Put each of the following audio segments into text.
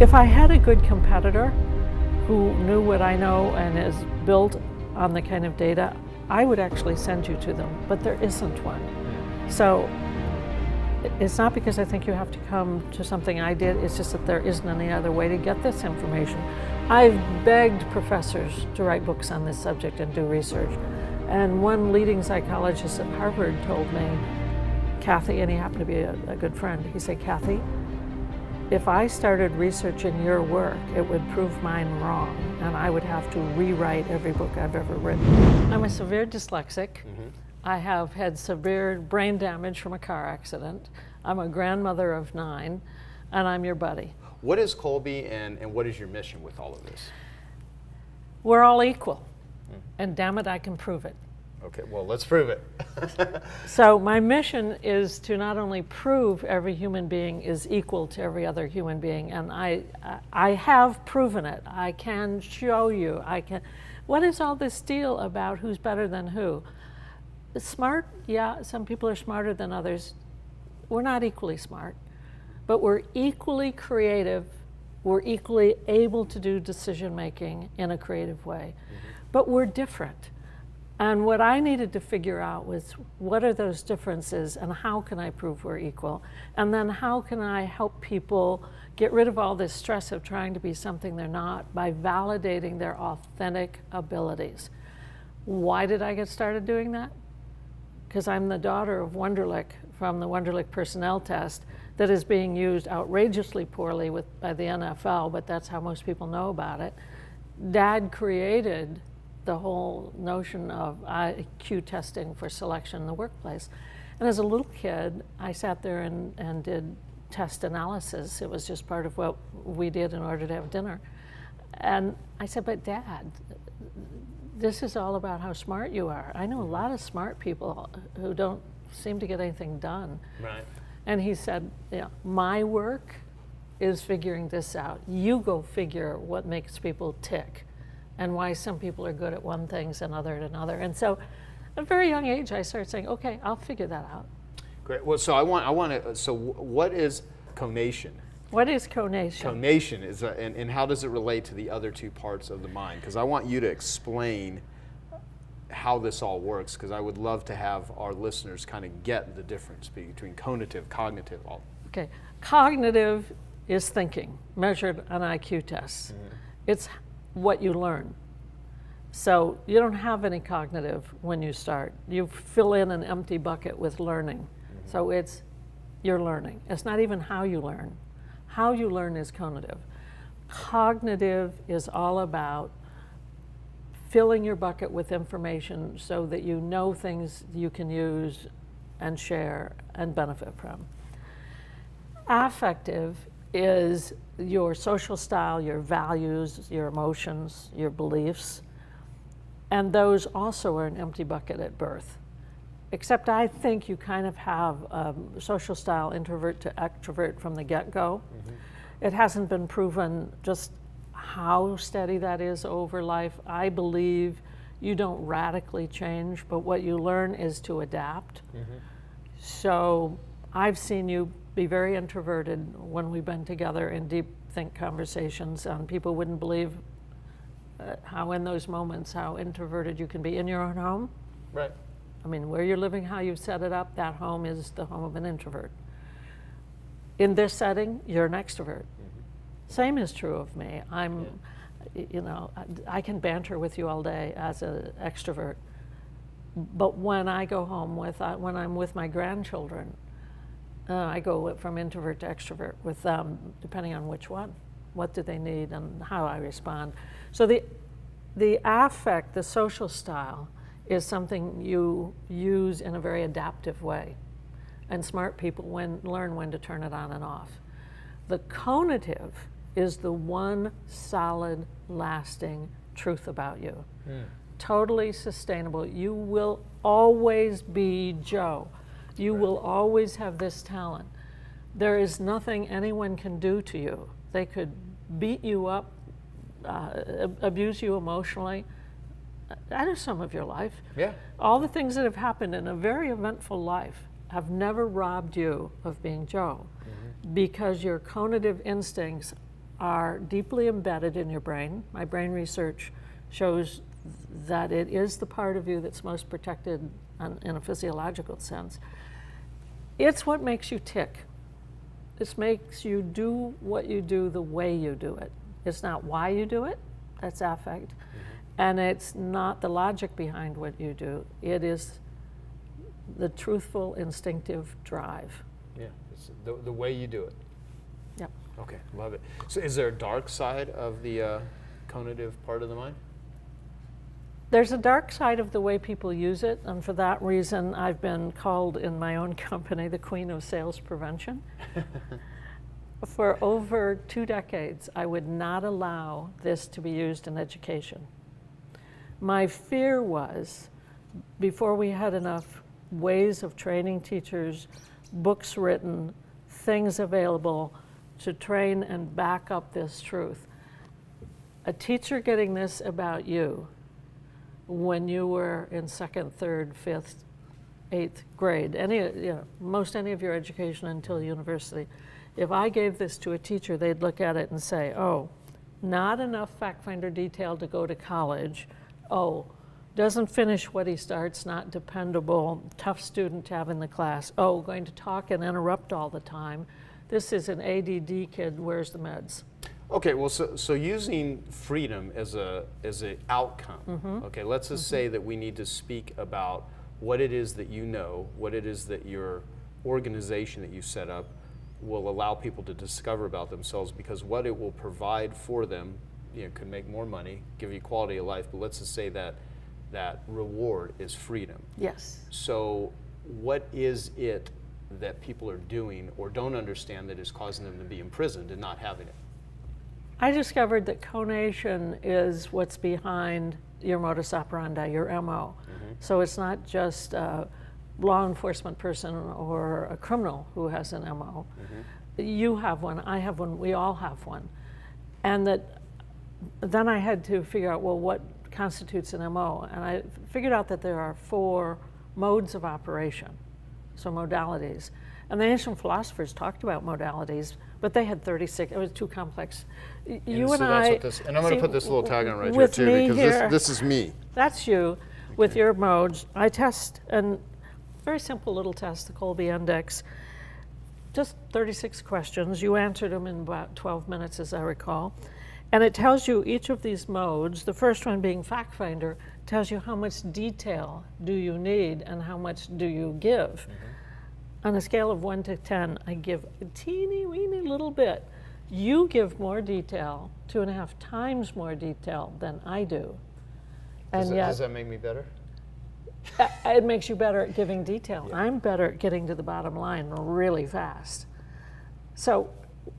If I had a good competitor who knew what I know and is built on the kind of data, I would actually send you to them, but there isn't one. So it's not because I think you have to come to something I did, it's just that there isn't any other way to get this information. I've begged professors to write books on this subject and do research. And one leading psychologist at Harvard told me, Kathy, and he happened to be a good friend, he said, Kathy, if I started researching your work, it would prove mine wrong, and I would have to rewrite every book I've ever written. I'm a severe dyslexic. I have had severe brain damage from a car accident. I'm a grandmother of 9, and I'm your buddy. What is Kolbe, and what is your mission with all of this? We're all equal, and damn it, I can prove it. Okay, well, let's prove it. So my mission is to not only prove every human being is equal to every other human being, and I have proven it. I can show you. What is all this deal about who's better than who? Smart, yeah, some people are smarter than others. We're not equally smart, but we're equally creative. We're equally able to do decision making in a creative way, but we're different. And what I needed to figure out was, what are those differences and how can I prove we're equal? And then how can I help people get rid of all this stress of trying to be something they're not by validating their authentic abilities? Why did I get started doing that? Because I'm the daughter of Wonderlic from the Wonderlic personnel test that is being used outrageously poorly by the NFL, but that's how most people know about it. Dad created the whole notion of IQ testing for selection in the workplace. And as a little kid, I sat there and did test analysis. It was just part of what we did in order to have dinner. And I said, but Dad, this is all about how smart you are. I know a lot of smart people who don't seem to get anything done. Right. And he said, yeah, my work is figuring this out. You go figure what makes people tick, and why some people are good at one thing and other at another. And so at a very young age, I started saying, okay, I'll figure that out. Great. Well, so I want to, so what is conation? What is conation? Conation is, and how does it relate to the other two parts of the mind? Because I want you to explain how this all works, because I would love to have our listeners kind of get the difference between conative, cognitive, all. Okay. Cognitive is thinking, measured on IQ tests. It's what you learn. So you don't have any cognitive when you start. You fill in an empty bucket with learning. So it's you're learning. It's not even how you learn. How you learn is conative. Cognitive is all about filling your bucket with information so that you know things you can use and share and benefit from. Affective is your social style, your values, your emotions, your beliefs, and those also are an empty bucket at birth. Except I think you kind of have social style introvert to extrovert from the get-go. It hasn't been proven just how steady that is over life. I believe you don't radically change, but what you learn is to adapt. So I've seen you be very introverted when we've been together in deep think conversations, and people wouldn't believe how in those moments, how introverted you can be in your own home. Right. I mean, where you're living, how you've set it up, that home is the home of an introvert. In this setting, you're an extrovert. Same is true of me. You know, I can banter with you all day as an extrovert, but when I go home when I'm with my grandchildren, I go from introvert to extrovert with them, depending on which one. What do they need and how I respond. So the affect, the social style, is something you use in a very adaptive way. And smart people learn when to turn it on and off. The conative is the one solid, lasting truth about you. Totally sustainable. You will always be Joe. You will always have this talent. There is nothing anyone can do to you. They could beat you up, abuse you emotionally. I know some of your life. Yeah. All the things that have happened in a very eventful life have never robbed you of being Joe, because your conative instincts are deeply embedded in your brain. My brain research shows that it is the part of you that's most protected in a physiological sense. It's what makes you tick. It makes you do what you do the way you do it. It's not why you do it, that's affect. And it's not the logic behind what you do. It is the truthful, instinctive drive. Yeah, it's the way you do it. Yep. Okay, love it. So is there a dark side of the conative part of the mind? There's a dark side of the way people use it, and for that reason I've been called in my own company the queen of sales prevention. For over 2 decades, I would not allow this to be used in education. My fear was, before we had enough ways of training teachers, books written, things available to train and back up this truth, a teacher getting this about you when you were in 2nd, 3rd, 5th, 8th grade, most any of your education until university, if I gave this to a teacher, they'd look at it and say, oh, not enough fact finder detail to go to college. Oh, doesn't finish what he starts, not dependable, tough student to have in the class. Oh, going to talk and interrupt all the time. This is an ADD kid, where's the meds? Okay, well, so using freedom as a outcome, okay, let's just say that we need to speak about what it is that you know, what it is that your organization that you set up will allow people to discover about themselves, because what it will provide for them, could make more money, give you quality of life, but let's just say that that reward is freedom. Yes. So what is it that people are doing or don't understand that is causing them to be imprisoned and not having it? I discovered that conation is what's behind your modus operandi, your MO. So it's not just a law enforcement person or a criminal who has an MO. You have one, I have one, we all have one. And then I had to figure out, well, what constitutes an MO? And I figured out that there are 4 modes of operation, so modalities. And the ancient philosophers talked about modalities, but they had 36. It was too complex. You and I. And I'm going to put this little tag on right here too, because this is me. That's you, with your modes. I test a very simple little test, the Kolbe Index. Just 36 questions. You answered them in about 12 minutes, as I recall. And it tells you each of these modes, the first one being fact finder, tells you how much detail do you need and how much do you give. On a scale of 1 to 10, I give a teeny weeny little bit. You give more detail, 2.5 times more detail than I do. And does that make me better? It makes you better at giving detail. Yeah. I'm better at getting to the bottom line really fast. So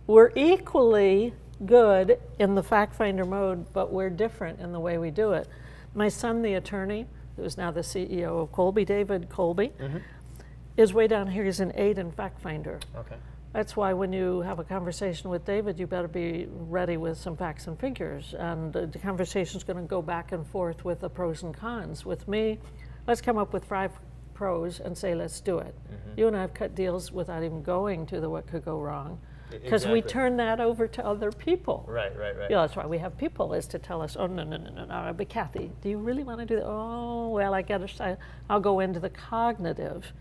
we're equally good in the fact finder mode, but we're different in the way we do it. My son, the attorney, who's now the CEO of Kolbe, David Kolbe, is way down here. He's an 8 in fact finder. Okay. That's why when you have a conversation with David, you better be ready with some facts and figures. And the conversation's going to go back and forth with the pros and cons. With me, let's come up with 5 pros and say, let's do it. You and I have cut deals without even going to the what could go wrong. Because we turn that over to other people. Right. That's why we have people, is to tell us, oh, no, but Kathy, do you really want to do that? Oh, well, I'll go into the cognitive.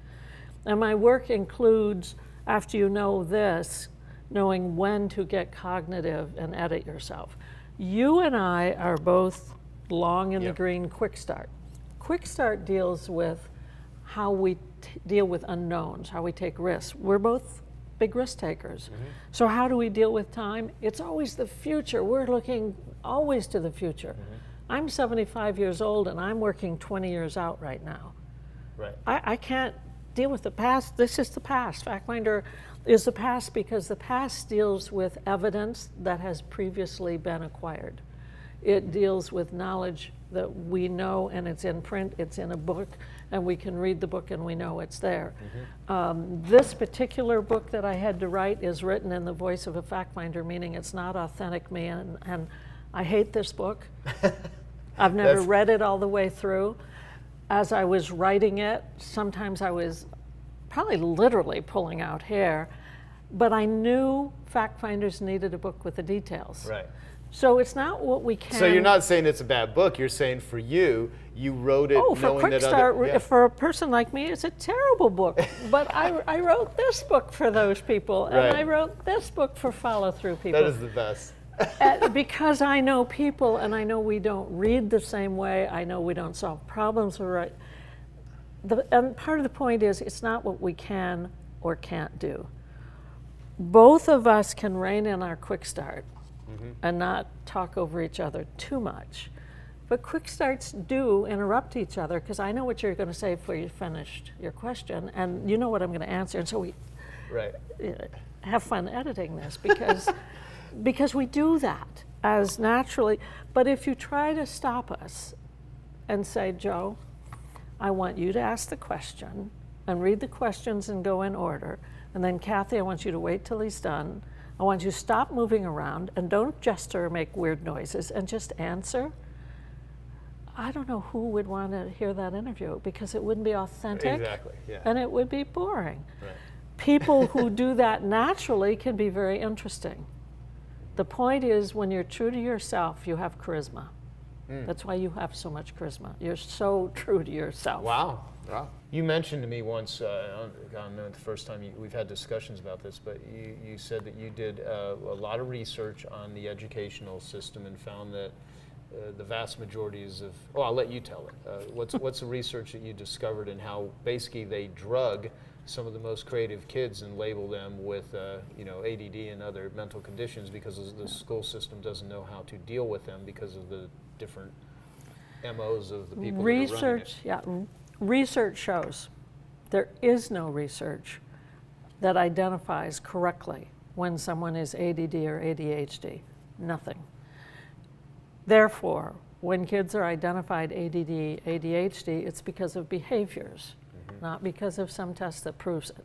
And my work includes, after you know this, knowing when to get cognitive and edit yourself. You and I are both long in the green quick start. Quick start deals with how we deal with unknowns, how we take risks. We're both big risk takers. So how do we deal with time? It's always the future. We're looking always to the future. I'm 75 years old and I'm working 20 years out right now. Right. I can't deal with the past. This is the past. FactFinder is the past because the past deals with evidence that has previously been acquired. It deals with knowledge that we know, and it's in print, it's in a book, and we can read the book and we know it's there. This particular book that I had to write is written in the voice of a fact finder, meaning it's not authentic me, and I hate this book. I've never read it all the way through. As I was writing it, sometimes I was probably literally pulling out hair. But I knew fact finders needed a book with the details. Right. So it's not what we can. So you're not saying it's a bad book. You're saying for you wrote it Oh, for knowing Quick that Start, other. Yeah. for a person like me, it's a terrible book. But I wrote this book for those people, and Right. I wrote this book for follow-through people. That is the best. Because I know people, and I know we don't read the same way. I know we don't solve problems the right. And part of the point is, it's not what we can or can't do. Both of us can rein in our Quick Start and not talk over each other too much. But Quick Starts do interrupt each other, because I know what you're going to say before you finished your question, and you know what I'm going to answer. And so we Right. have fun editing this, because because we do that as naturally. But if you try to stop us and say, Joe, I want you to ask the question and read the questions and go in order, and then Kathy, I want you to wait till he's done. I want you to stop moving around and don't gesture or make weird noises and just answer. I don't know who would want to hear that interview, because it wouldn't be authentic. Exactly. Yeah. And it would be boring. Right. People who do that naturally can be very interesting. The point is, when you're true to yourself, you have charisma. That's why you have so much charisma. You're so true to yourself. Wow. Wow. You mentioned to me once, I don't know the first time we've had discussions about this, but you said that you did a lot of research on the educational system and found that the vast majorities of, I'll let you tell it. What's the research that you discovered, and how basically they drug some of the most creative kids and label them with ADD and other mental conditions, because the school system doesn't know how to deal with them because of the different MOs of the people that are running it. Yeah, research shows there is no research that identifies correctly when someone is ADD or ADHD. Nothing. Therefore, when kids are identified ADD, ADHD, it's because of behaviors, not because of some test that proves it.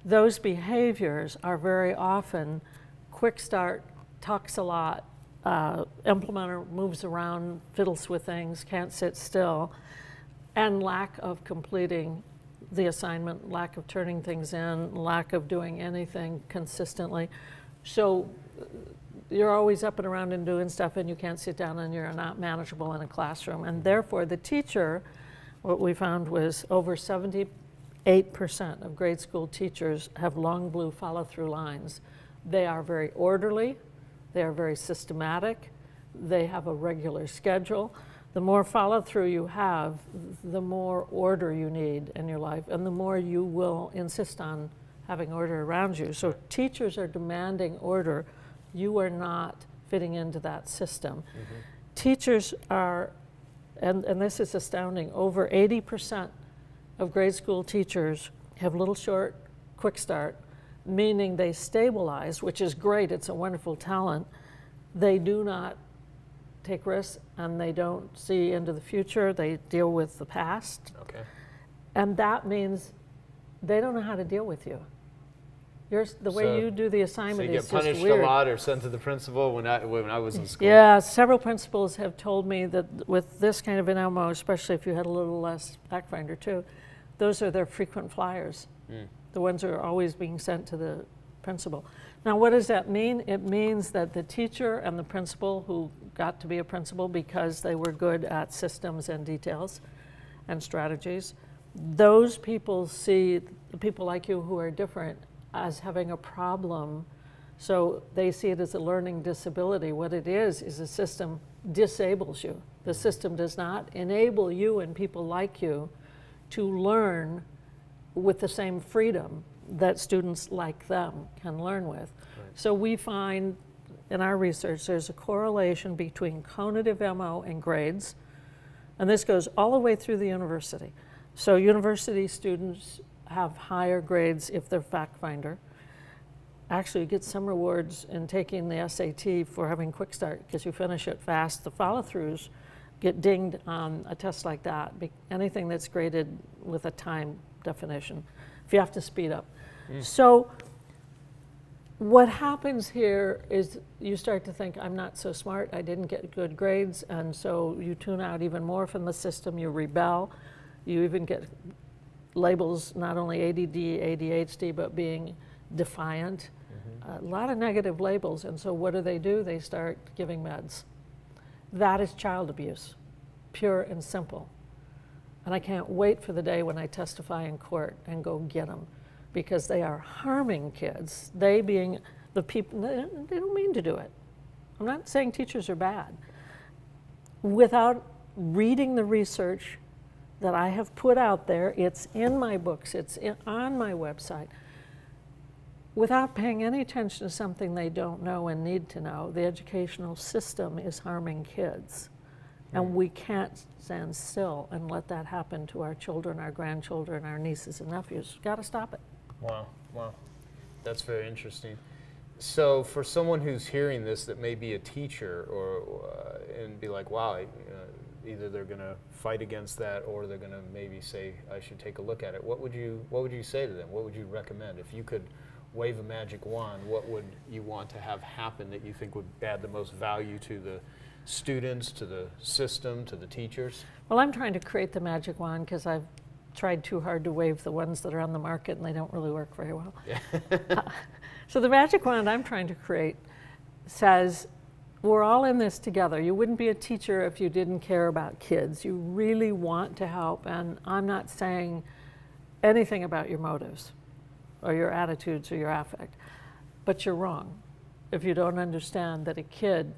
Those behaviors are very often Quick Start, talks a lot, implementer moves around, fiddles with things, can't sit still, and lack of completing the assignment, lack of turning things in, lack of doing anything consistently. So you're always up and around and doing stuff, and you can't sit down, and you're not manageable in a classroom. And therefore, the teacher, what we found was over 78% of grade school teachers have long blue follow-through lines. They are very orderly, they are very systematic, they have a regular schedule. The more follow-through you have, the more order you need in your life, and the more you will insist on having order around you. So teachers are demanding order. You are not fitting into that system. Teachers are, and this is astounding, over 80% of grade school teachers have little short Quick Start, meaning they stabilize, which is great, it's a wonderful talent. They do not take risks, and they don't see into the future, they deal with the past. Okay. And that means they don't know how to deal with you. The way So- you do the So assignment you is get just punished weird. a lot or sent to the principal when I was in school? Yeah, several principals have told me that with this kind of an MO, especially if you had a little less fact finder too, those are their frequent flyers. The ones that are always being sent to the principal. Now, what does that mean? It means that the teacher and the principal, who got to be a principal because they were good at systems and details and strategies, those people see the people like you who are different as having a problem. So they see it as a learning disability. What it is a system disables you. The system does not enable you and people like you to learn with the same freedom that students like them can learn with. Right. So we find in our research there's a correlation between conative MO and grades, and this goes all the way through the university. So university students have higher grades if they're fact finder. Actually, you get some rewards in taking the SAT for having Quick Start, because you finish it fast. The follow-throughs get dinged on a test like that, anything that's graded with a time definition, if you have to speed up. So what happens here is you start to think, I'm not so smart, I didn't get good grades, and so you tune out even more from the system, you rebel, you even get labels not only ADD, ADHD, but being defiant, a lot of negative labels. And so what do? They start giving meds. That is child abuse, pure and simple. And I can't wait for the day when I testify in court and go get them, because they are harming kids. They being the people, they don't mean to do it. I'm not saying teachers are bad. Without reading the research that I have put out there, it's in my books, on my website, without paying any attention to something they don't know and need to know, the educational system is harming kids. And we can't stand still and let that happen to our children, our grandchildren, our nieces and nephews. Got to stop it. Wow, wow. That's very interesting. So for someone who's hearing this that may be a teacher and be like, wow, either they're going to fight against that or they're going to maybe say, I should take a look at it. What would you say to them? What would you recommend? If you could wave a magic wand, what would you want to have happen that you think would add the most value to the students, to the system, to the teachers? Well, I'm trying to create the magic wand because I've tried too hard to wave the ones that are on the market and they don't really work very well. So the magic wand I'm trying to create says, we're all in this together. You wouldn't be a teacher if you didn't care about kids. You really want to help, and I'm not saying anything about your motives or your attitudes or your affect, but you're wrong if you don't understand that a kid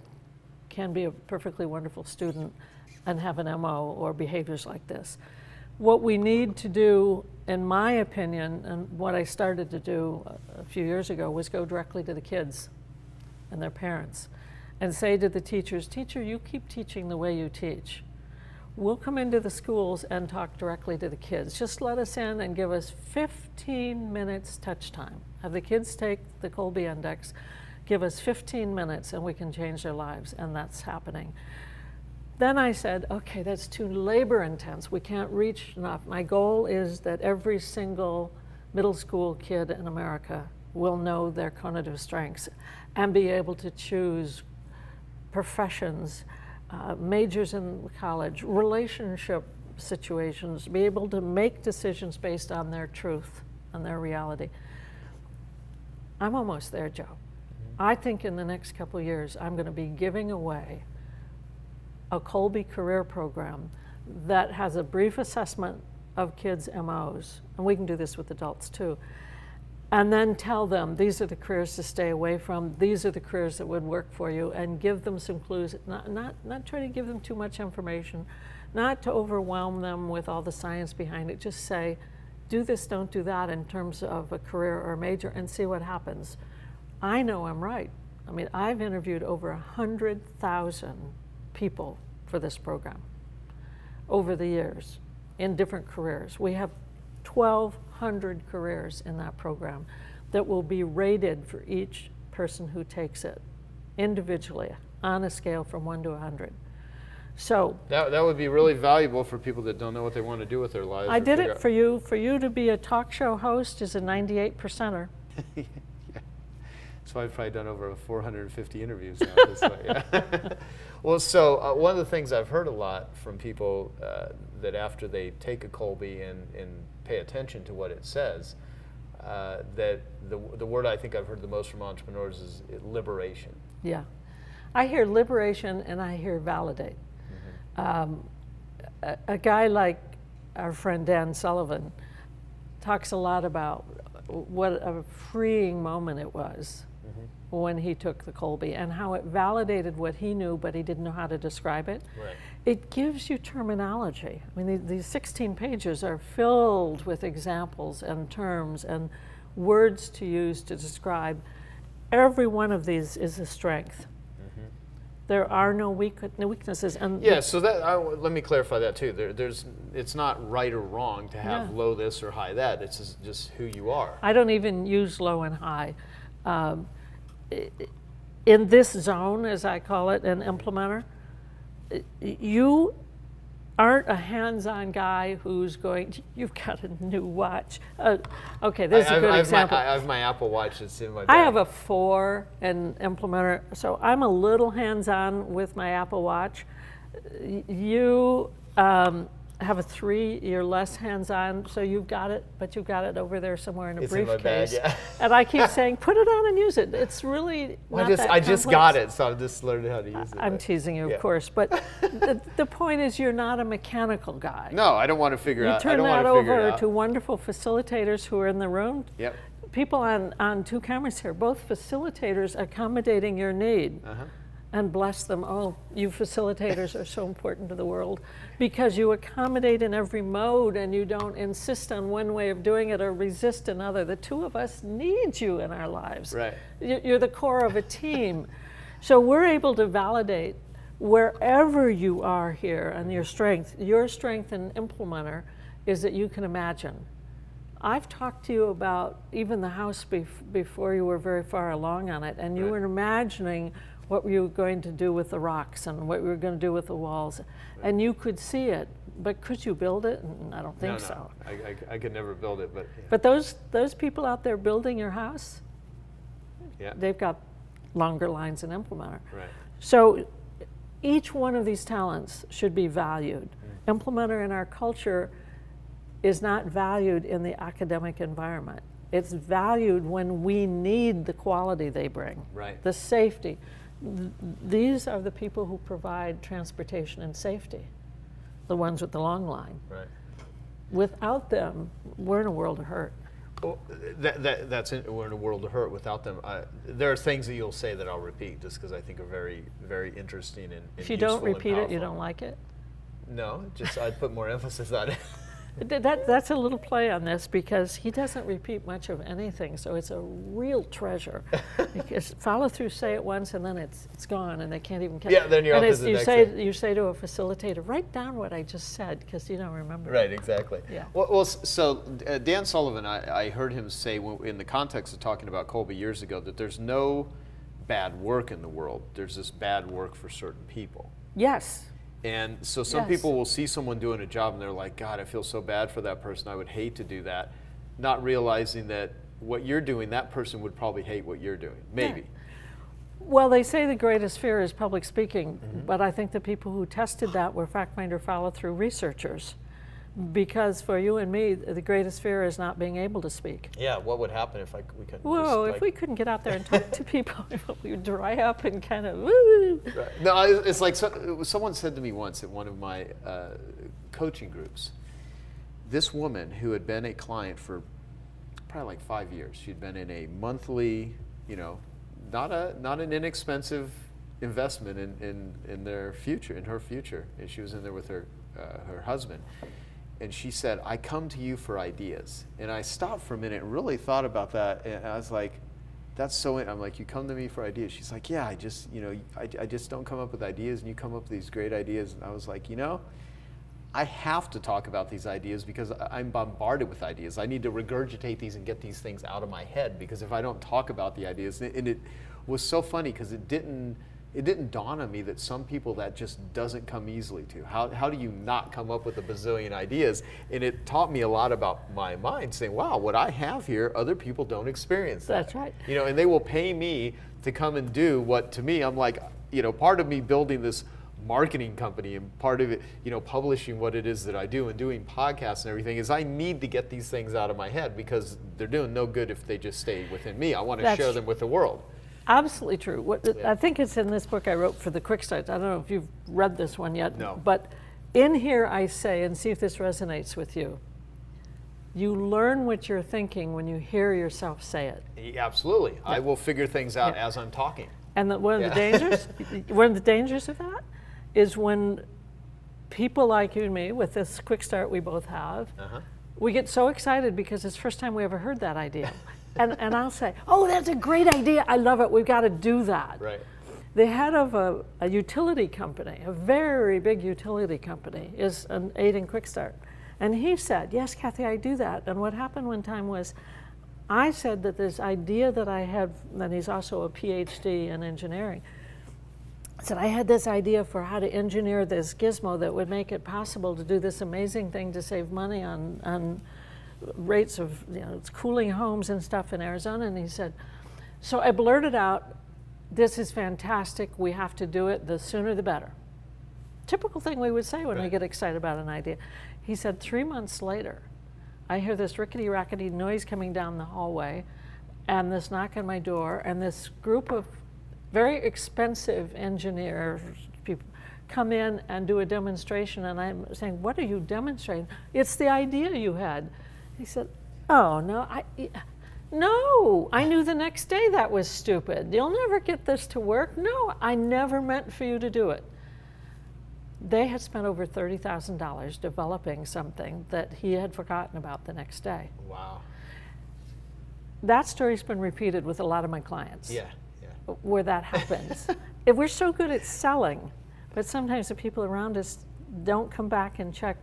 can be a perfectly wonderful student and have an MO or behaviors like this. What we need to do, in my opinion, and what I started to do a few years ago, was go directly to the kids and their parents and say to the teachers, teacher, you keep teaching the way you teach. We'll come into the schools and talk directly to the kids. Just let us in and give us 15 minutes touch time. Have the kids take the Kolbe Index, give us 15 minutes and we can change their lives, and that's happening. Then I said, okay, that's too labor intense. We can't reach enough. My goal is that every single middle school kid in America will know their conative strengths and be able to choose professions, majors in college, relationship situations, be able to make decisions based on their truth and their reality. I'm almost there, Joe. I think in the next couple of years, I'm going to be giving away a Kolbe career program that has a brief assessment of kids' MOs, and we can do this with adults too, and then tell them these are the careers to stay away from, these are the careers that would work for you, and give them some clues, not try to give them too much information, not to overwhelm them with all the science behind it, just say, do this, don't do that in terms of a career or a major, and see what happens. I know I'm right. I mean, I've interviewed over 100,000 people for this program over the years in different careers. We have 1,200 careers in that program that will be rated for each person who takes it individually on a scale from 1 to 100. So that would be really valuable for people that don't know what they want to do with their lives. I did it for you. For you to be a talk show host is a 98 percenter. Yeah. So I've probably done over 450 interviews now. This way, yeah. Well, so one of the things I've heard a lot from people that after they take a Kolbe and pay attention to what it says, that the word I think I've heard the most from entrepreneurs is liberation. Yeah. I hear liberation and I hear validate. A guy like our friend Dan Sullivan talks a lot about what a freeing moment it was when he took the Kolbe and how it validated what he knew, but he didn't know how to describe it. Right. It gives you terminology. I mean, these 16 pages are filled with examples and terms and words to use to describe. Every one of these is a strength. There are no weaknesses. And yeah, so that let me clarify that too. It's not right or wrong to have low this or high that. It's just who you are. I don't even use low and high. In this zone, as I call it, an implementer, you aren't a hands-on guy who's going, you've got a new watch. Okay, this is a good example. I have my Apple Watch that's in my bag. I have a 4 in implementer, so I'm a little hands-on with my Apple Watch. You have a 3, you're less hands-on, so you've got it, but you've got it over there somewhere in a It's in my briefcase. bag, yeah. And I keep saying, put it on and use it. It's really Well, not that I just complex. got it, so I'm just learning how to use it. I'm but- teasing you, yeah. of course, but the point is you're not a mechanical guy. No, I don't want to figure You out. I turn don't that want to figure it over out. to wonderful facilitators who are in the room. Yep. People on 2 cameras here, both facilitators accommodating your need. And bless them. Oh, you facilitators are so important to the world because you accommodate in every mode and you don't insist on one way of doing it or resist another. The 2 of us need you in our lives. Right. You're the core of a team. So we're able to validate wherever you are here and your strength. Your strength in implementer is that you can imagine. I've talked to you about even the house before you were very far along on it, and you Right. were imagining what you were going to do with the rocks and what you were going to do with the walls. And you could see it, but could you build it? I don't think so. I could never build it, but yeah. But those people out there building your house, Yeah. they've got longer lines in implementer. Right. So each one of these talents should be valued. Implementer in our culture is not valued in the academic environment. It's valued when we need the quality they bring, Right. the safety. These are the people who provide transportation and safety, the ones with the long line. Right. Without them, we're in a world of hurt. Well, that's it. We're in a world of hurt without them. There are things that you'll say that I'll repeat just because I think are very, very interesting and If you don't useful and repeat it, you powerful. don't like it. No, just I'd put more emphasis on it. That's a little play on this because he doesn't repeat much of anything, so it's a real treasure. Because follow through, say it once, and then it's gone, and they can't even catch. Yeah, then you're and off to it's, the you next say thing. you say to a facilitator, write down what I just said because you don't remember. Right, exactly. Yeah. Well, so Dan Sullivan, I heard him say in the context of talking about Kolbe years ago that there's no bad work in the world. There's this bad work for certain people. Yes. And so some Yes. people will see someone doing a job and they're like, God, I feel so bad for that person. I would hate to do that. Not realizing that what you're doing, that person would probably hate what you're doing. Maybe. Well, they say the greatest fear is public speaking, but I think the people who tested that were FactFinder follow-through researchers. Because for you and me, the greatest fear is not being able to speak. Yeah, what would happen if we couldn't Whoa, if we couldn't get out there and talk to people, we would dry up and kind of, woo. Right. No, it's like someone said to me once at one of my coaching groups, this woman who had been a client for probably like 5 years, she'd been in a monthly, not an inexpensive investment in their future, in her future, and she was in there with her husband. And she said, I come to you for ideas. And I stopped for a minute and really thought about that. And I was like, that's so, I'm like, you come to me for ideas. She's like, yeah, I just don't come up with ideas and you come up with these great ideas. And I was like, I have to talk about these ideas because I'm bombarded with ideas. I need to regurgitate these and get these things out of my head because if I don't talk about the ideas, and it was so funny because it didn't dawn on me that some people that just doesn't come easily to. How do you not come up with a bazillion ideas? And it taught me a lot about my mind, saying, wow, what I have here, other people don't experience that. That's right. And they will pay me to come and do what, to me, I'm like, part of me building this marketing company and part of it, publishing what it is that I do and doing podcasts and everything is I need to get these things out of my head because they're doing no good if they just stay within me. I want to share them with the world. Absolutely true. I think it's in this book I wrote for the Quick Starts. I don't know if you've read this one yet. No. But in here I say, and see if this resonates with you, you learn what you're thinking when you hear yourself say it. Yeah, absolutely. Yeah. I will figure things out as I'm talking. And one of the dangers of that is when people like you and me, with this Quick Start we both have, we get so excited because it's the first time we ever heard that idea. And I'll say, oh, that's a great idea. I love it. We've got to do that. Right. The head of a utility company, a very big utility company, is an aid in Quick Start. And he said, yes, Kathy, I do that. And what happened one time was I said that this idea that I had, and he's also a PhD in engineering, I said I had this idea for how to engineer this gizmo that would make it possible to do this amazing thing to save money on rates of cooling homes and stuff in Arizona. And he said, so I blurted out, this is fantastic, we have to do it, the sooner the better. typical thing we would say when we Right. get excited about an idea. He said, 3 months later, I hear this rickety-rackety noise coming down the hallway, and this knock on my door, and this group of very expensive engineers, people, come in and do a demonstration, and I'm saying, what are you demonstrating? It's the idea you had. He said, oh, no, I knew the next day that was stupid. You'll never get this to work. No, I never meant for you to do it. They had spent over $30,000 developing something that he had forgotten about the next day. Wow. That story's been repeated with a lot of my clients. Yeah. Where that happens. If we're so good at selling, but sometimes the people around us don't come back and check,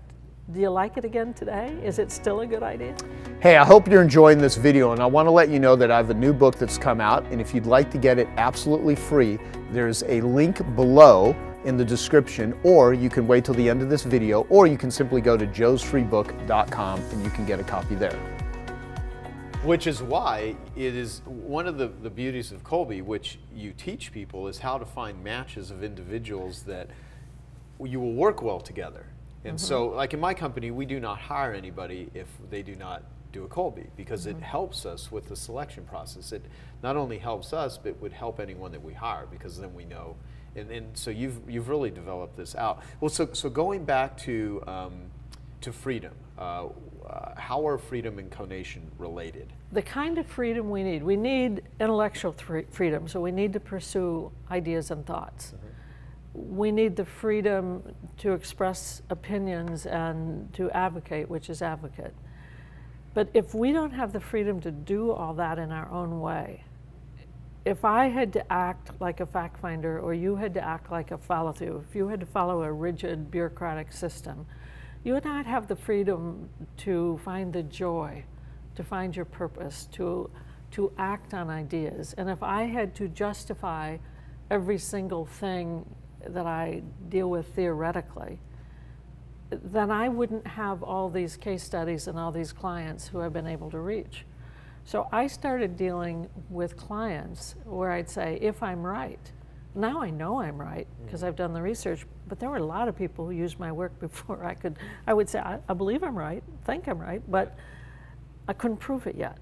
do you like it again today? Is it still a good idea? Hey, I hope you're enjoying this video, and I want to let you know that I have a new book that's come out, and if you'd like to get it absolutely free, there's a link below in the description, or you can wait till the end of this video, or you can simply go to joesfreebook.com and you can get a copy there. Which is why it is one of the beauties of Kolbe, which you teach people, is how to find matches of individuals that you will work well together. And so, like in my company, we do not hire anybody if they do not do a Kolbe, because it helps us with the selection process. It not only helps us, but it would help anyone that we hire, because then we know. And so you've really developed this out. Well, so going back to freedom. How are freedom and conation related? The kind of freedom we need intellectual freedom, so we need to pursue ideas and thoughts. We need the freedom to express opinions and to advocate, which is advocate. But if we don't have the freedom to do all that in our own way, if I had to act like a fact finder, or you had to act like a follow-through, if you had to follow a rigid bureaucratic system, you would not have the freedom to find the joy, to find your purpose, to act on ideas. And if I had to justify every single thing that I deal with theoretically, then I wouldn't have all these case studies and all these clients who I've been able to reach. So I started dealing with clients where I'd say, if I'm right, now I know I'm right because I've done the research, but there were a lot of people who used my work before I would say, I believe I'm right, think I'm right, but I couldn't prove it yet.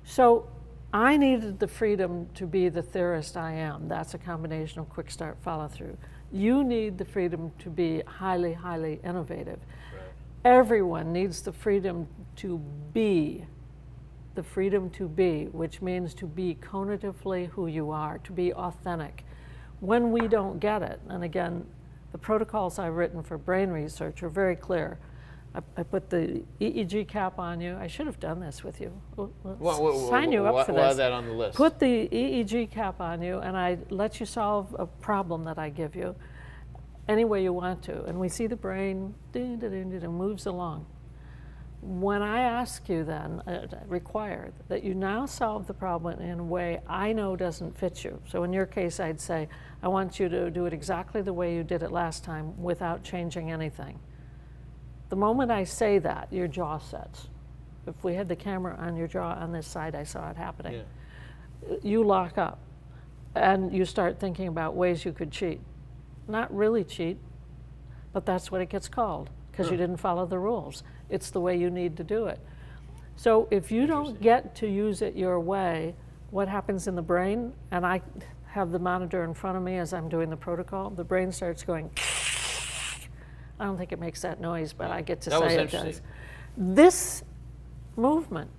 So I needed the freedom to be the theorist I am. That's a combination of quick start, follow through. You need the freedom to be highly, highly innovative. Right. Everyone needs the freedom to be, which means to be conatively who you are, to be authentic. When we don't get it, and again, the protocols I've written for brain research are very clear. I put the EEG cap on you. I should have done this with you. Sign you up for this. We'll have that on the list. Put the EEG cap on you, and I let you solve a problem that I give you any way you want to. And we see the brain moves along. When I ask you then, required, that you now solve the problem in a way I know doesn't fit you. So in your case, I'd say, I want you to do it exactly the way you did it last time without changing anything. The moment I say that, your jaw sets. If we had the camera on your jaw on this side, I saw it happening. Yeah. You lock up and you start thinking about ways you could cheat. Not really cheat, but that's what it gets called, because you didn't follow the rules. It's the way you need to do it. So if you don't get to use it your way, what happens in the brain, and I have the monitor in front of me as I'm doing the protocol, the brain starts going, I don't think it makes that noise, but I get to say it does. This movement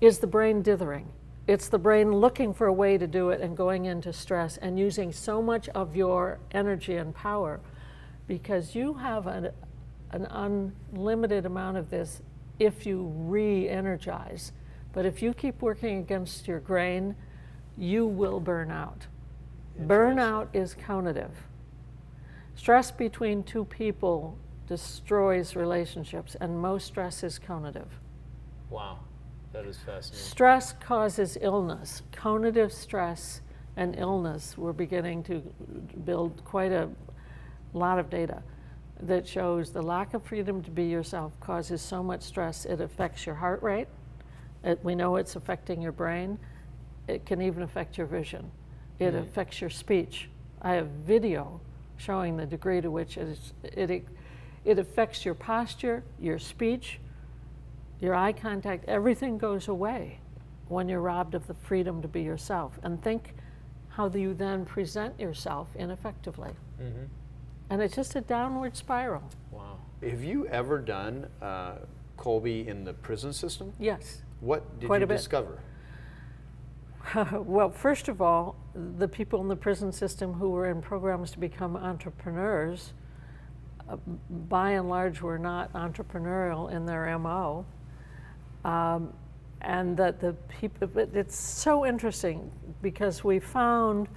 is the brain dithering. It's the brain looking for a way to do it and going into stress and using so much of your energy and power, because you have an unlimited amount of this if you re-energize. But if you keep working against your grain, you will burn out. Burnout is conative. Stress between two people destroys relationships, and most stress is conative. Wow, that is fascinating. Stress causes illness. Conative stress and illness, we're beginning to build quite a lot of data that shows the lack of freedom to be yourself causes so much stress. It affects your heart rate. We know it's affecting your brain. It can even affect your vision. It affects your speech. I have video showing the degree to which it affects your posture, your speech, your eye contact. Everything goes away when you're robbed of the freedom to be yourself. And think how you then present yourself ineffectively. Mm-hmm. And it's just a downward spiral. Wow. Have you ever done Kolbe in the prison system? Yes. What did Quite you a bit. discover? Well, first of all, the people in the prison system who were in programs to become entrepreneurs, by and large, were not entrepreneurial in their MO. And that the people, it's so interesting because we found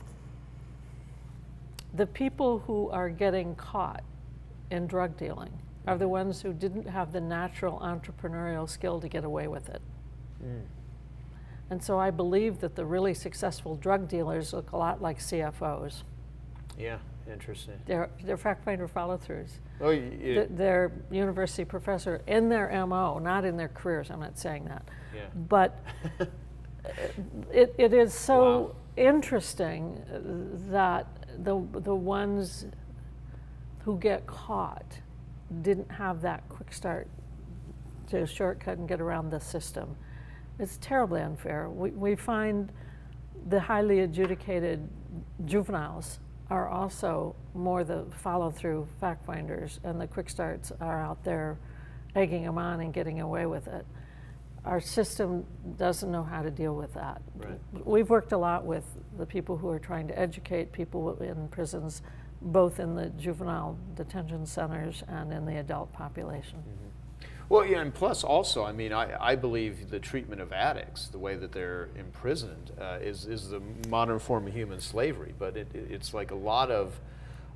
the people who are getting caught in drug dealing are the ones who didn't have the natural entrepreneurial skill to get away with it. Mm. And so I believe that the really successful drug dealers look a lot like CFOs. Yeah, interesting. They're fact finder follow-throughs. Oh, they're university professor in their MO, not in their careers. I'm not saying that. Yeah. But it is so wow. interesting that the ones who get caught didn't have that quick start to shortcut and get around the system. It's terribly unfair. We find the highly adjudicated juveniles are also more the follow-through fact finders, and the quick starts are out there egging them on and getting away with it. Our system doesn't know how to deal with that. Right. We've worked a lot with the people who are trying to educate people in prisons, both in the juvenile detention centers and in the adult population. Mm-hmm. Well, yeah, and plus also, I mean, I believe the treatment of addicts, the way that they're imprisoned, is the modern form of human slavery. But it's like a lot of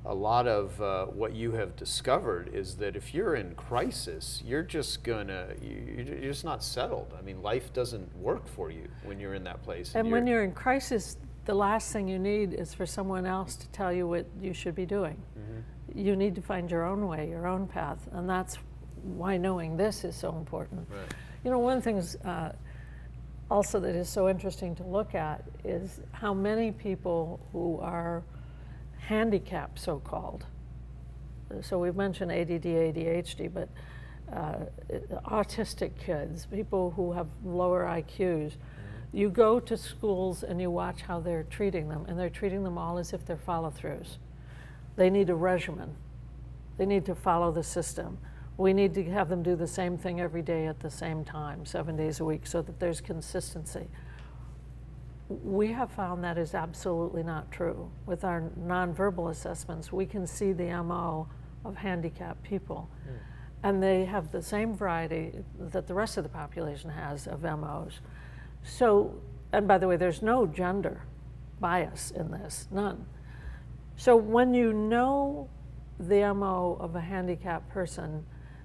what you have discovered is that if you're in crisis, you're just not settled. I mean, life doesn't work for you when you're in that place. And when you're in crisis, the last thing you need is for someone else to tell you what you should be doing. Mm-hmm. You need to find your own way, your own path, and that's why knowing this is so important. Right. You know, one of the things also that is so interesting to look at is how many people who are handicapped, so-called. So we've mentioned ADD, ADHD, but autistic kids, people who have lower IQs, you go to schools and you watch how they're treating them, and they're treating them all as if they're follow-throughs. They need a regimen. They need to follow the system. We need to have them do the same thing every day at the same time, 7 days a week, so that there's consistency. We have found that is absolutely not true. With our nonverbal assessments, we can see the MO of handicapped people. Mm. And they have the same variety that the rest of the population has of MOs. So, and by the way, there's no gender bias in this, none. So when you know the MO of a handicapped person,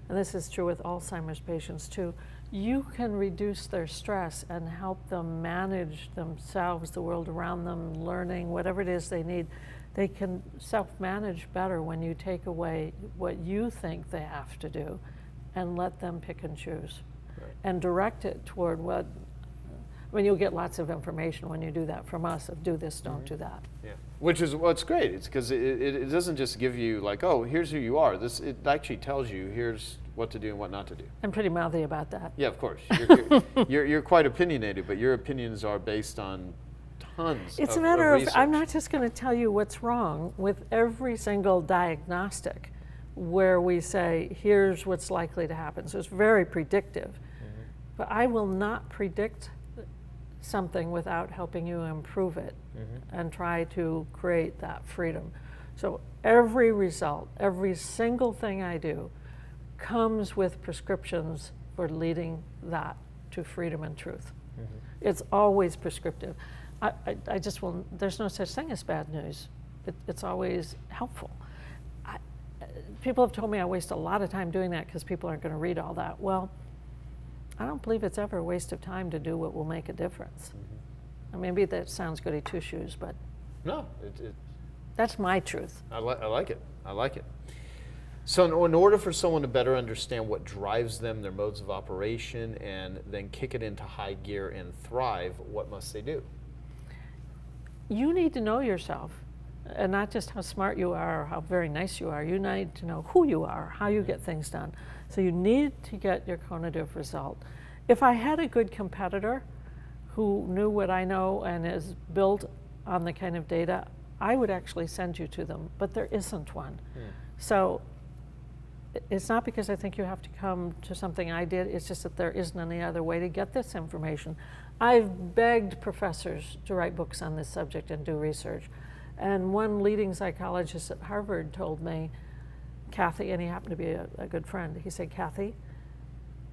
and this is true with Alzheimer's patients too, you can reduce their stress and help them manage themselves, the world around them, learning, whatever it is they need. They can self-manage better when you take away what you think they have to do and let them pick and choose. Right. And direct it toward what, I mean, you'll get lots of information when you do that from us of do this, don't do that. Yeah. Which is what's great. It's because it doesn't just give you like, oh, here's who you are. It actually tells you here's what to do and what not to do. I'm pretty mouthy about that. Yeah, of course. You're quite opinionated, but your opinions are based on tons It's of a matter of, research. I'm not just going to tell you what's wrong with every single diagnostic where we say, here's what's likely to happen. So it's very predictive. Mm-hmm. But I will not predict something without helping you improve it and try to create that freedom. So every result, every single thing I do comes with prescriptions for leading that to freedom and truth. Mm-hmm. It's always prescriptive. I just will, there's no such thing as bad news. It's always helpful. People have told me I waste a lot of time doing that because people aren't going to read all that. Well, I don't believe it's ever a waste of time to do what will make a difference. Mm-hmm. Maybe that sounds goody two-shoes, but no, that's my truth. I like it. I like it. So in order for someone to better understand what drives them, their modes of operation, and then kick it into high gear and thrive, what must they do? You need to know yourself. and not just how smart you are or how very nice you are. You need to know who you are, how you get things done. So you need to get your conative result. If I had a good competitor who knew what I know and is built on the kind of data, I would actually send you to them, but there isn't one. So it's not because I think you have to come to something I did, it's just that there isn't any other way to get this information. I've begged professors to write books on this subject and do research. And one leading psychologist at Harvard told me, Kathy, and he happened to be a good friend, he said, Kathy,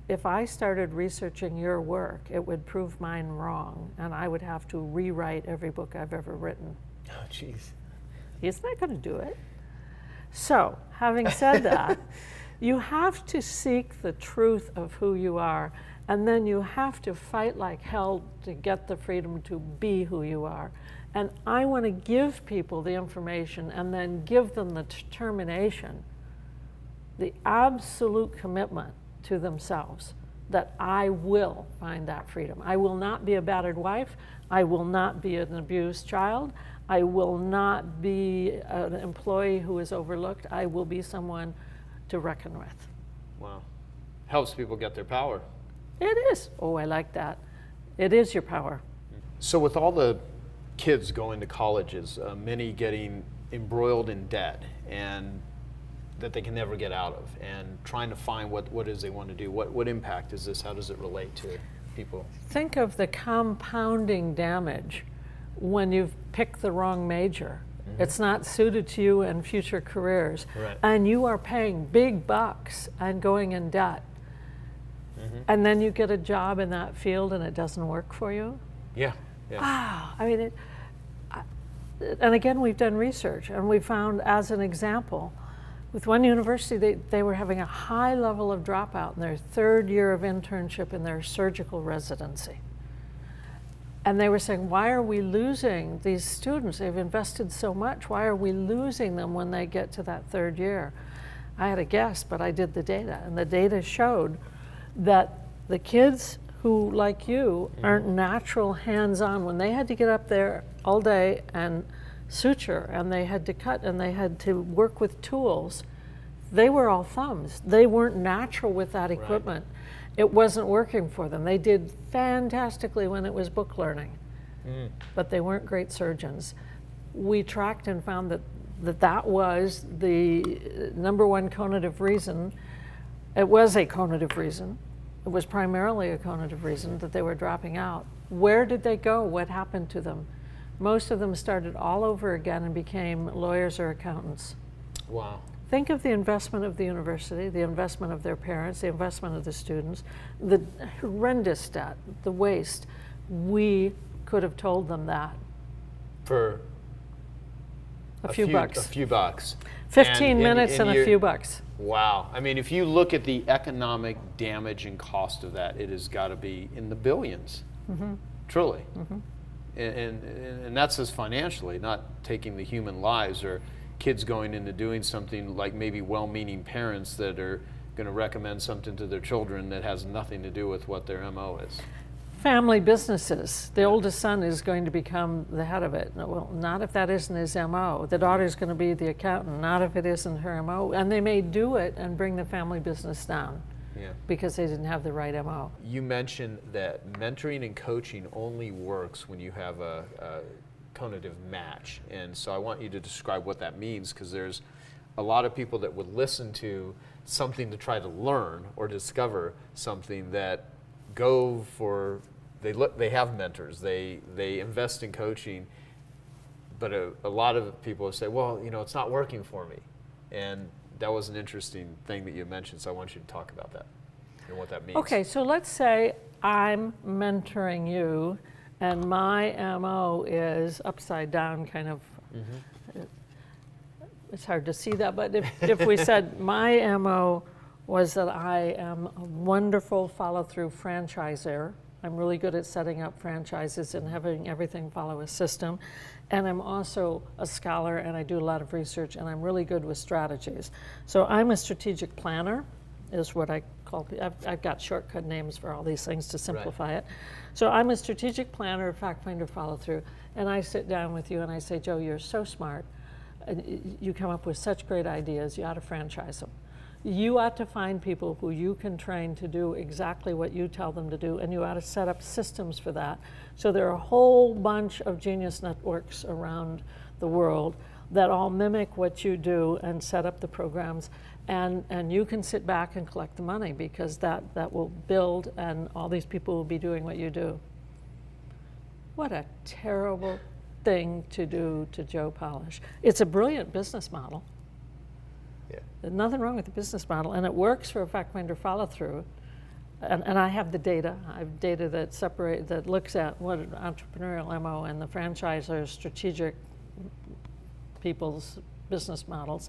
if I started researching your work, it would prove mine wrong, and I would have to rewrite every book I've ever written. Oh, jeez. He's not going to do it. So, having said that, you have to seek the truth of who you are, and then you have to fight like hell to get the freedom to be who you are. And I want to give people the information and then give them the determination, the absolute commitment to themselves that I will find that freedom. I will not be a battered wife. I will not be an abused child. I will not be an employee who is overlooked. I will be someone to reckon with. Wow. Helps people get their power. It is. Oh, I like that. It is your power. So with all the kids going to colleges, many getting embroiled in debt and that they can never get out of, and trying to find what it is they want to do, what impact is this? How does it relate to people? Think of the compounding damage when you've picked the wrong major. It's not suited to you and future careers. Right. And you are paying big bucks and going in debt. And then you get a job in that field and it doesn't work for you. Yeah. Wow. I mean, and again, we've done research and we found, as an example, with one university, they were having a high level of dropout in their third year of internship in their surgical residency. And they were saying, why are we losing these students? They've invested so much. Why are we losing them when they get to that third year? I had a guess, but I did the data. And the data showed that the kids who, like you, aren't natural hands-on, when they had to get up there all day and suture, and they had to cut, and they had to work with tools, they were all thumbs. They weren't natural with that equipment. Right. It wasn't working for them. They did fantastically when it was book learning, but they weren't great surgeons. We tracked and found that was the number one conative reason. It was a conative reason. It was primarily a conative reason that they were dropping out. Where did they go? What happened to them? Most of them started all over again and became lawyers or accountants. Wow. Think of the investment of the university, the investment of their parents, the investment of the students, the horrendous debt, the waste. We could have told them that. For a few bucks. A few bucks. 15 minutes and a few bucks. Wow. I mean, if you look at the economic damage and cost of that, it has got to be in the billions. Truly. And that's just financially, not taking the human lives or kids going into doing something like maybe well-meaning parents that are going to recommend something to their children that has nothing to do with what their MO is. Family businesses. The oldest son is going to become the head of it. Well, not if that isn't his MO. The daughter's going to be the accountant, not if it isn't her MO. And they may do it and bring the family business down. Because they didn't have the right MO. You mentioned that mentoring and coaching only works when you have a conative match. And so I want you to describe what that means, because there's a lot of people that would listen to something to try to learn or discover something that go for, they have mentors, they invest in coaching, but a lot of people say, well, it's not working for me. And that was an interesting thing that you mentioned, so I want you to talk about that and what that means. Okay, so let's say I'm mentoring you, and my MO is upside down, kind of. It's hard to see that, but if we said my MO was that I am a wonderful follow-through franchisor. I'm really good at setting up franchises and having everything follow a system. And I'm also a scholar, and I do a lot of research, and I'm really good with strategies. So I'm a strategic planner, is what I call, I've got shortcut names for all these things to simplify it. So I'm a strategic planner, fact finder, follow through, and I sit down with you and I say, Joe, you're so smart. you come up with such great ideas, you ought to franchise them. You ought to find people who you can train to do exactly what you tell them to do, and you ought to set up systems for that. So there are a whole bunch of genius networks around the world that all mimic what you do and set up the programs, and you can sit back and collect the money, because that will build, and all these people will be doing what you do. What a terrible thing to do to Joe Polish. It's a brilliant business model. Yeah. There's nothing wrong with the business model, and it works for a fact finder follow-through. And I have the data. I have data that looks at what an entrepreneurial MO and the franchisor's strategic people's business models.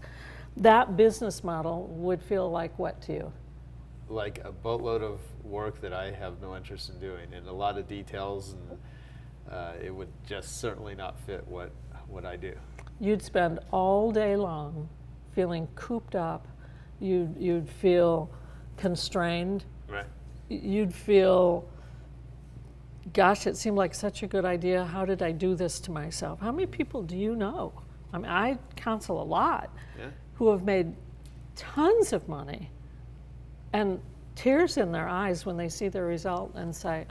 That business model would feel like what to you? Like a boatload of work that I have no interest in doing, and a lot of details, and it would just certainly not fit what I do. You'd spend all day long feeling cooped up. You'd feel constrained. Right. You'd feel, gosh, it seemed like such a good idea. How did I do this to myself? How many people do you know? I mean, I counsel a lot who have made tons of money and tears in their eyes when they see the result and say,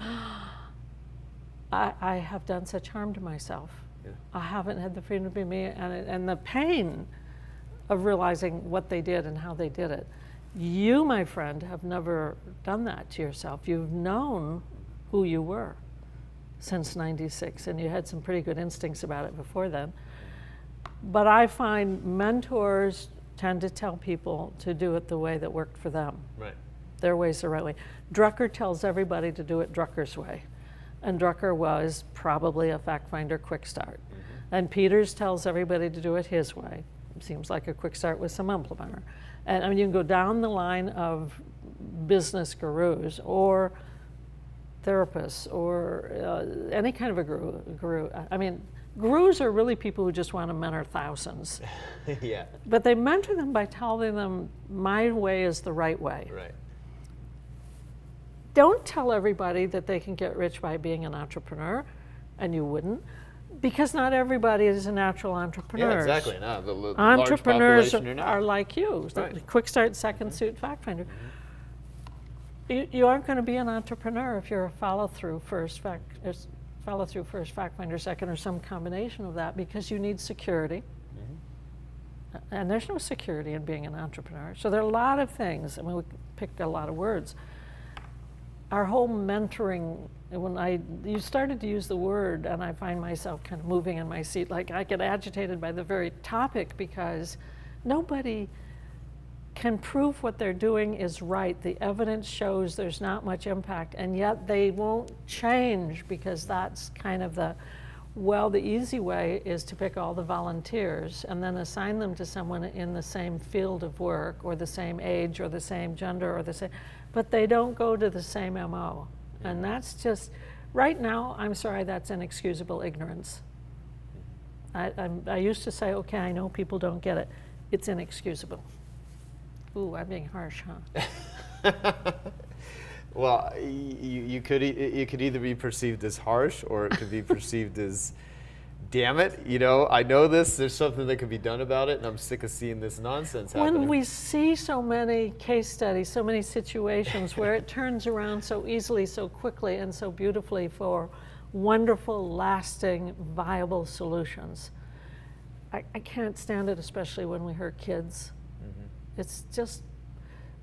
I have done such harm to myself. Yeah. I haven't had the freedom to be me, and the pain of realizing what they did and how they did it. You, my friend, have never done that to yourself. You've known who you were since '96, and you had some pretty good instincts about it before then. But I find mentors tend to tell people to do it the way that worked for them. Right. Their way's the right way. Drucker tells everybody to do it Drucker's way. And Drucker was probably a fact finder quick start. And Peters tells everybody to do it his way. Seems like a quick start with some implementer. And I mean, you can go down the line of business gurus or therapists or any kind of a guru. I mean, gurus are really people who just want to mentor thousands. Yeah. But they mentor them by telling them, my way is the right way. Right. Don't tell everybody that they can get rich by being an entrepreneur, and you wouldn't, because not everybody is a natural entrepreneur. Yeah, exactly. No, the Entrepreneurs large population are like you, Right. quick start, second suit fact finder. You aren't going to be an entrepreneur if you're a follow-through first fact finder second, or some combination of that, because you need security. And there's no security in being an entrepreneur. So there are a lot of things. I mean, we picked a lot of words. Our whole mentoring, you started to use the word, and I find myself kind of moving in my seat, like I get agitated by the very topic, because nobody can prove what they're doing is right. The evidence shows there's not much impact, and yet they won't change, because that's kind of the easy way is to pick all the volunteers and then assign them to someone in the same field of work, or the same age, or the same gender, or the same, but they don't go to the same MO. And that's just, right now, I'm sorry, that's inexcusable ignorance. I used to say, okay, I know people don't get it. It's inexcusable. Ooh, I'm being harsh, huh? Well, it could either be perceived as harsh, or it could be perceived as, damn it, I know this, there's something that could be done about it, and I'm sick of seeing this nonsense happening. When we see so many case studies, so many situations where it turns around so easily, so quickly, and so beautifully for wonderful, lasting, viable solutions, I can't stand it, especially when we hurt kids. It's just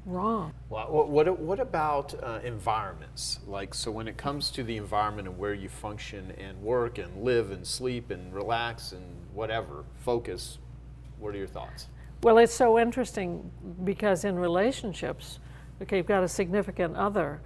wrong. Well, what about environments? Like, so when it comes to the environment and where you function and work and live and sleep and relax and whatever, focus, what are your thoughts? Well, it's so interesting, because in relationships, okay, you've got a significant other,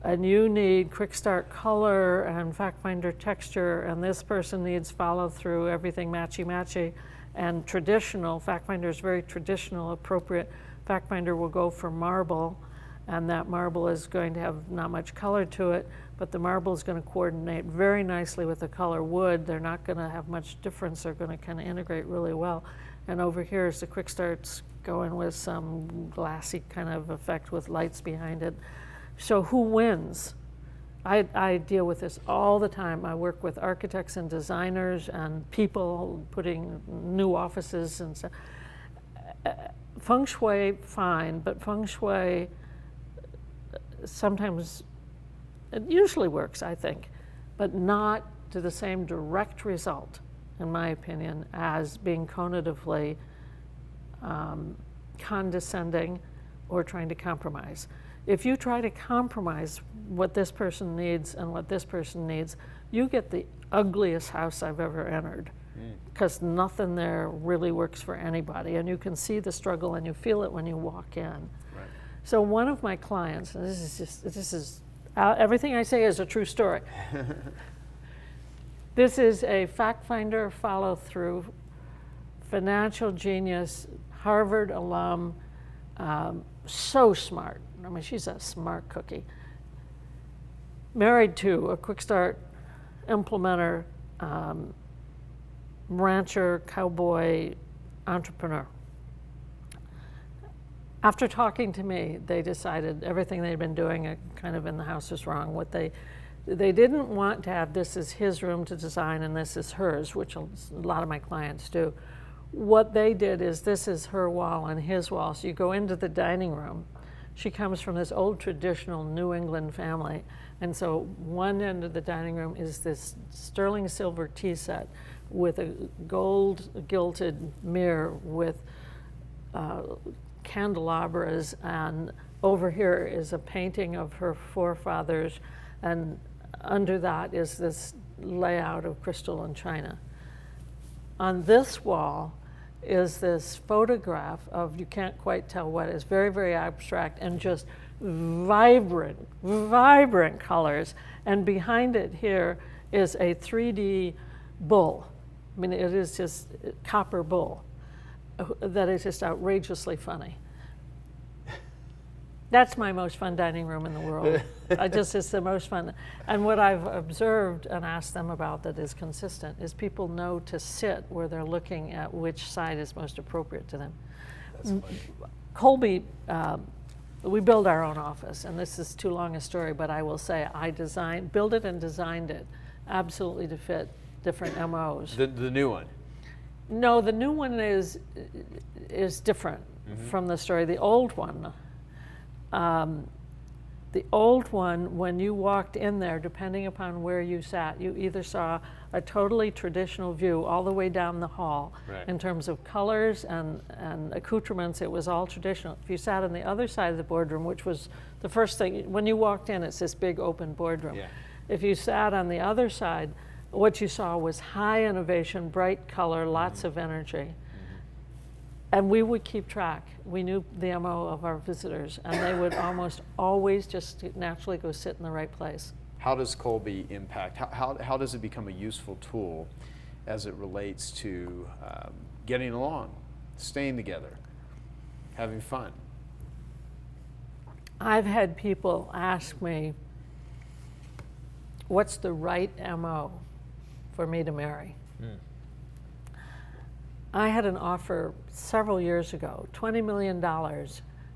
and you need quick start color and fact finder texture, and this person needs follow through, everything matchy-matchy, and traditional. Fact finder is very traditional, appropriate. Fact finder will go for marble, and that marble is going to have not much color to it, but the marble is going to coordinate very nicely with the color wood. They're not going to have much difference. They're going to kind of integrate really well. And over here is the quick starts going with some glassy kind of effect with lights behind it. So who wins? I deal with this all the time. I work with architects and designers and people putting new offices and stuff. Feng Shui, fine, but Feng Shui sometimes, it usually works, I think, but not to the same direct result, in my opinion, as being conatively condescending or trying to compromise. If you try to compromise what this person needs and what this person needs, you get the ugliest house I've ever entered, because nothing there really works for anybody, and you can see the struggle and you feel it when you walk in. Right. So one of my clients, and everything I say is a true story. This is a fact finder, follow through, financial genius, Harvard alum, so smart. I mean, she's a smart cookie. Married to a quick start implementer, rancher, cowboy, entrepreneur. After talking to me, they decided everything they'd been doing kind of in the house was wrong. What they didn't want to have this is his room to design and this is hers, which a lot of my clients do. What they did is this is her wall and his wall. So you go into the dining room. She comes from this old traditional New England family. And so one end of the dining room is this sterling silver tea set with a gold gilded mirror with candelabras, and over here is a painting of her forefathers, and under that is this layout of crystal and china. On this wall is this photograph of, you can't quite tell what, is very, very abstract and just vibrant, vibrant colors. And behind it here is a 3D bull. I mean, it is just copper bull that is just outrageously funny. That's my most fun dining room in the world. It's the most fun. And what I've observed and asked them about that is consistent is people know to sit where they're looking at which side is most appropriate to them. Kolbe, we build our own office, and this is too long a story, but I will say I built it and designed it absolutely to fit different MOs. The new one? No, the new one is different from the story. The old one, when you walked in there, depending upon where you sat, you either saw a totally traditional view all the way down the hall. Right. In terms of colors and accoutrements, it was all traditional. If you sat on the other side of the boardroom, which was the first thing, when you walked in, it's this big open boardroom. Yeah. If you sat on the other side, what you saw was high innovation, bright color, lots of energy. And we would keep track. We knew the MO of our visitors, and they would almost always just naturally go sit in the right place. How does Kolbe impact, how does it become a useful tool as it relates to getting along, staying together, having fun? I've had people ask me, what's the right MO for me to marry? I had an offer several years ago, $20 million,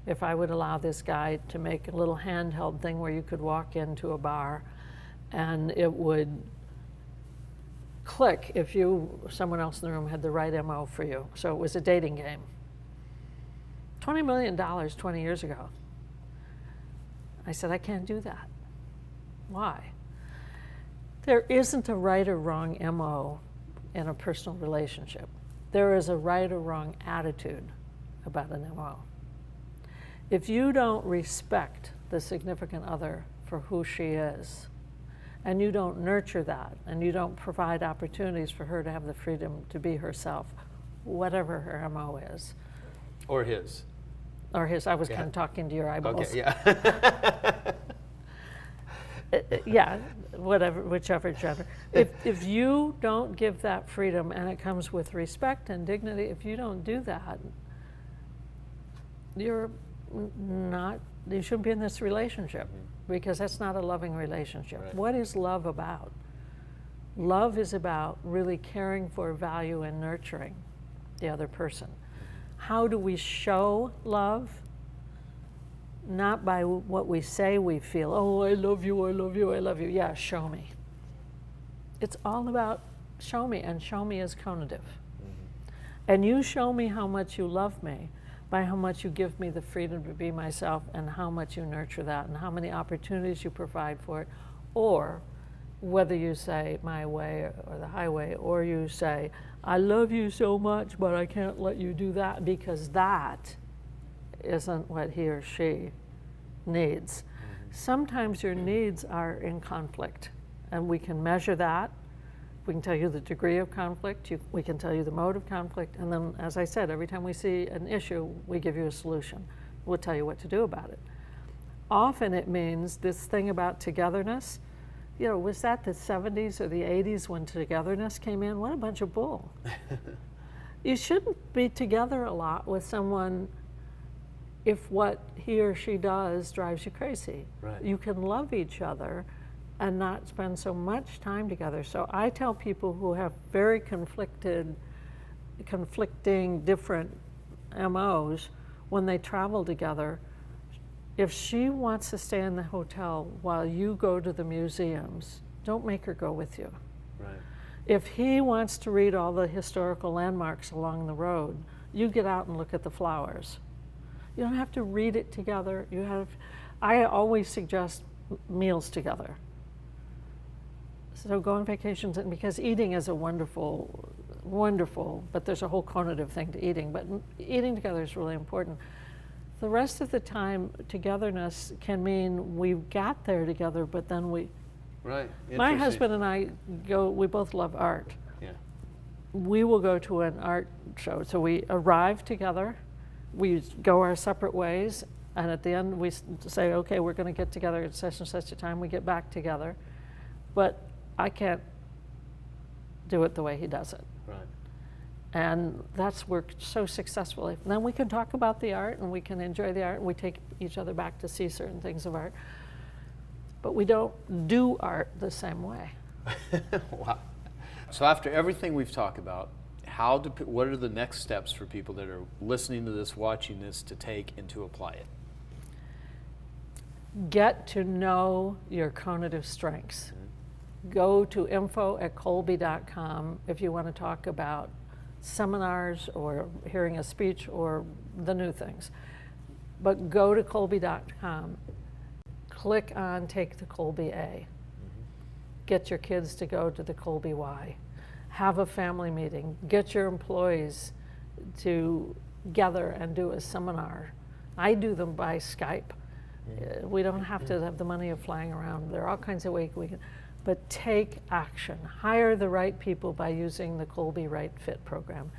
if I would allow this guy to make a little handheld thing where you could walk into a bar and it would click if someone else in the room had the right MO for you. So it was a dating game. $20 million 20 years ago. I said, I can't do that. Why? There isn't a right or wrong MO in a personal relationship. There is a right or wrong attitude about an MO. If you don't respect the significant other for who she is, and you don't nurture that, and you don't provide opportunities for her to have the freedom to be herself, whatever her MO is. Or his. Or his. I was kind of talking to your eyeballs. Okay, yeah. Yeah, whichever. If you don't give that freedom, and it comes with respect and dignity, if you don't do that, you shouldn't be in this relationship, because that's not a loving relationship. Right. What is love about? Love is about really caring for, value, and nurturing the other person. How do we show love? not by what we say we feel. Oh, I love you, I love you, I love you. Yeah, show me. It's all about show me, and show me is conative. And you show me how much you love me by how much you give me the freedom to be myself, and how much you nurture that, and how many opportunities you provide for it, or whether you say my way or the highway, or you say, I love you so much, but I can't let you do that, because that isn't what he or she needs. Sometimes your needs are in conflict, and we can measure that. We can tell you the degree of conflict, we can tell you the mode of conflict, and then, as I said, every time we see an issue, we give you a solution. We'll tell you what to do about it. Often it means this thing about togetherness. You know, was that the 70s or the 80s when togetherness came in? What a bunch of bull. You shouldn't be together a lot with someone if what he or she does drives you crazy. Right. You can love each other and not spend so much time together. So I tell people who have very conflicting, different MOs, when they travel together, if she wants to stay in the hotel while you go to the museums, don't make her go with you. Right. If he wants to read all the historical landmarks along the road, you get out and look at the flowers. You don't have to read it together. I always suggest meals together. So go on vacations, and because eating is a wonderful, but there's a whole conative thing to eating, but eating together is really important. The rest of the time, togetherness can mean we got there together, but then Right. My husband and I we both love art. Yeah. We will go to an art show. So we arrive together, we go our separate ways, and at the end we say, okay, we're going to get together at such and such a time, we get back together. But I can't do it the way he does it. Right. And that's worked so successfully. And then we can talk about the art, and we can enjoy the art, and we take each other back to see certain things of art. But we don't do art the same way. Wow. So after everything we've talked about, what are the next steps for people that are listening to this, watching this, to take and to apply it? Get to know your conative strengths. Go to info@kolbe.com if you want to talk about seminars or hearing a speech or the new things. But go to kolbe.com, click on Take the Kolbe A. Get your kids to go to the Kolbe Y. Have a family meeting. Get your employees together and do a seminar. I do them by Skype. We don't have to have the money of flying around. There are all kinds of ways we can. But take action. Hire the right people by using the Kolbe Right Fit program.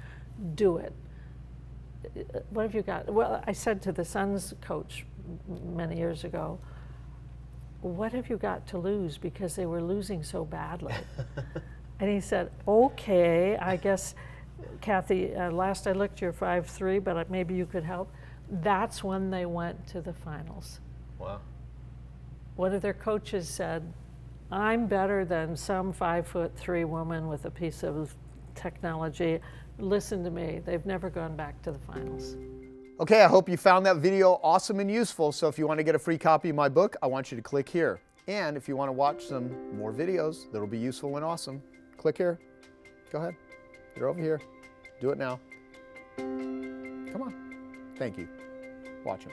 Do it. What have you got? Well, I said to the Suns coach many years ago, what have you got to lose? Because they were losing so badly. And he said, okay, I guess, Kathy, last I looked, you're 5'3", but maybe you could help. That's when they went to the finals. Wow. One of their coaches said, I'm better than some 5'3" woman with a piece of technology. Listen to me, they've never gone back to the finals. Okay, I hope you found that video awesome and useful. So if you want to get a free copy of my book, I want you to click here. And if you want to watch some more videos that'll be useful and awesome, click here. Go ahead. They're over here. Do it now. Come on. Thank you. Watch them.